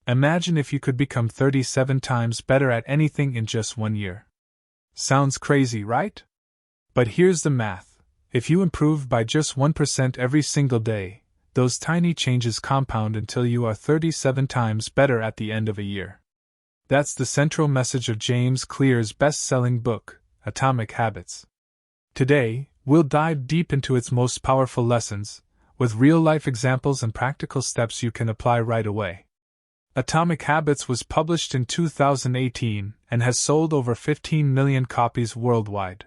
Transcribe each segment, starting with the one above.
Imagine if you could become 37 times better at anything in just 1 year. Sounds crazy, right? But here's the math. If you improved by just 1% every single day, those tiny changes compound until you are 37 times better at the end of a year. That's the central message of James Clear's best-selling book, Atomic Habits. Today, we'll dive deep into its most powerful lessons, with real-life examples and practical steps you can apply right away. Atomic Habits was published in 2018 and has sold over 15 million copies worldwide.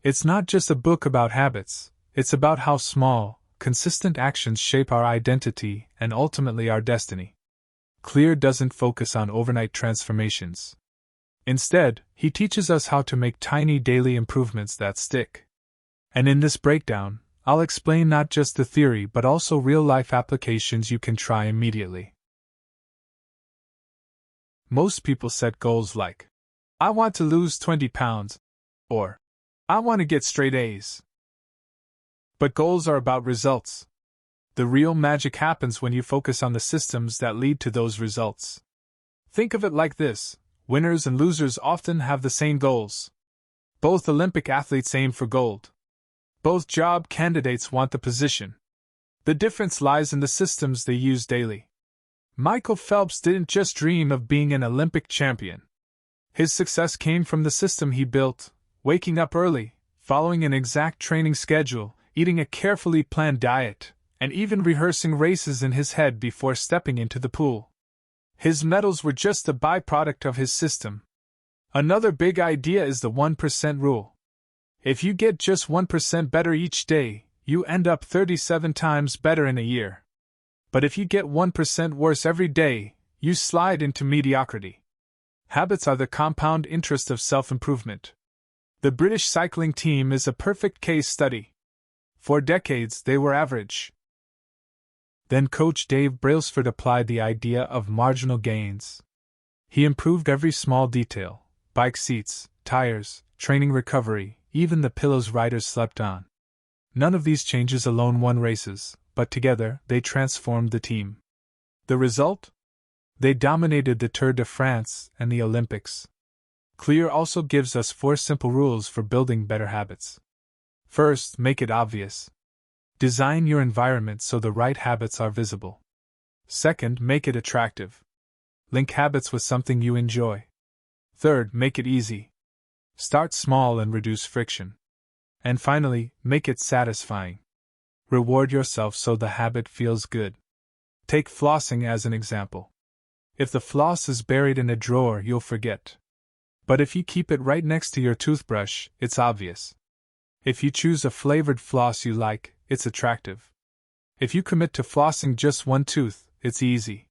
It's not just a book about habits, it's about how small, consistent actions shape our identity and ultimately our destiny. Clear doesn't focus on overnight transformations. Instead, he teaches us how to make tiny daily improvements that stick. And in this breakdown, I'll explain not just the theory but also real-life applications you can try immediately. Most people set goals like, I want to lose 20 pounds, or I want to get straight A's. But goals are about results. The real magic happens when you focus on the systems that lead to those results. Think of it like this: winners and losers often have the same goals. Both Olympic athletes aim for gold. Both job candidates want the position. The difference lies in the systems they use daily. Michael Phelps didn't just dream of being an Olympic champion. His success came from the system he built: waking up early, following an exact training schedule, eating a carefully planned diet, and even rehearsing races in his head before stepping into the pool. His medals were just a byproduct of his system. Another big idea is the 1% rule. If you get just 1% better each day, you end up 37 times better in a year. But if you get 1% worse every day, you slide into mediocrity. Habits are the compound interest of self-improvement. The British cycling team is a perfect case study. For decades, they were average. Then coach Dave Brailsford applied the idea of marginal gains. He improved every small detail: bike seats, tires, training recovery, even the pillows riders slept on. None of these changes alone won races, but together they transformed the team. The result? They dominated the Tour de France and the Olympics. Clear also gives us 4 simple rules for building better habits. First, make it obvious. Design your environment so the right habits are visible. Second, make it attractive. Link habits with something you enjoy. Third, make it easy. Start small and reduce friction. And finally, make it satisfying. Reward yourself so the habit feels good. Take flossing as an example. If the floss is buried in a drawer, you'll forget. But if you keep it right next to your toothbrush, it's obvious. If you choose a flavored floss you like, it's attractive. If you commit to flossing just one tooth, it's easy.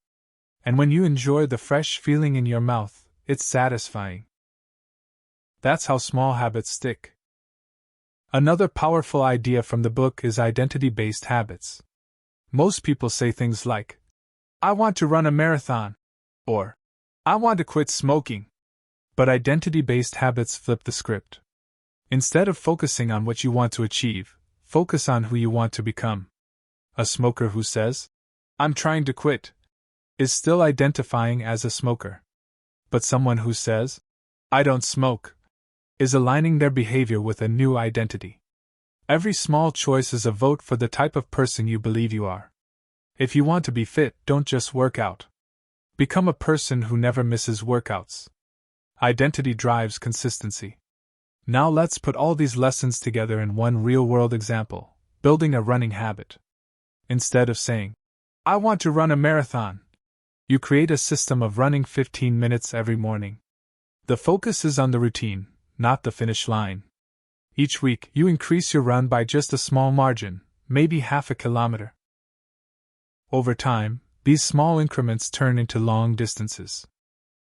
And when you enjoy the fresh feeling in your mouth, it's satisfying. That's how small habits stick. Another powerful idea from the book is identity-based habits. Most people say things like, I want to run a marathon, or I want to quit smoking. But identity-based habits flip the script. Instead of focusing on what you want to achieve, focus on who you want to become. A smoker who says, I'm trying to quit, is still identifying as a smoker. But someone who says, I don't smoke, is aligning their behavior with a new identity. Every small choice is a vote for the type of person you believe you are. If you want to be fit, don't just work out. Become a person who never misses workouts. Identity drives consistency. Now let's put all these lessons together in one real-world example: building a running habit. Instead of saying, I want to run a marathon, you create a system of running 15 minutes every morning. The focus is on the routine, not the finish line. Each week, you increase your run by just a small margin, maybe half a kilometer. Over time, these small increments turn into long distances.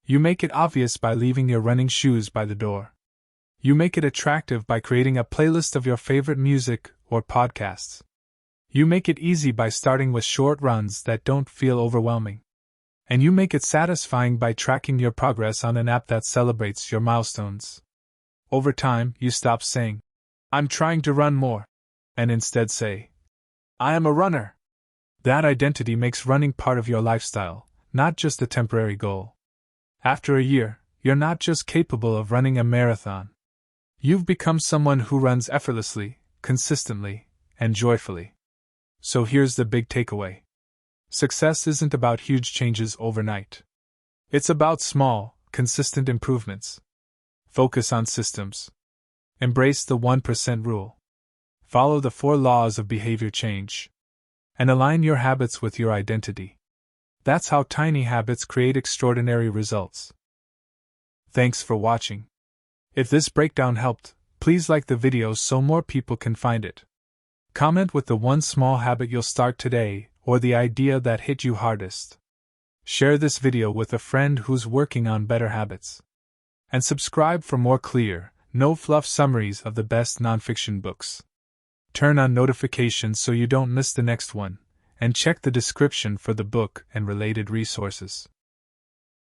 You make it obvious by leaving your running shoes by the door. You make it attractive by creating a playlist of your favorite music or podcasts. You make it easy by starting with short runs that don't feel overwhelming. And you make it satisfying by tracking your progress on an app that celebrates your milestones. Over time, you stop saying, I'm trying to run more, and instead say, I am a runner. That identity makes running part of your lifestyle, not just a temporary goal. After a year, you're not just capable of running a marathon. You've become someone who runs effortlessly, consistently, and joyfully. So here's the big takeaway. Success isn't about huge changes overnight. It's about small, consistent improvements. Focus on systems. Embrace the 1% rule. Follow the 4 laws of behavior change. And align your habits with your identity. That's how tiny habits create extraordinary results. Thanks for watching. If this breakdown helped, please like the video so more people can find it. Comment with the one small habit you'll start today, or the idea that hit you hardest. Share this video with a friend who's working on better habits. And subscribe for more clear, no-fluff summaries of the best nonfiction books. Turn on notifications so you don't miss the next one, and check the description for the book and related resources.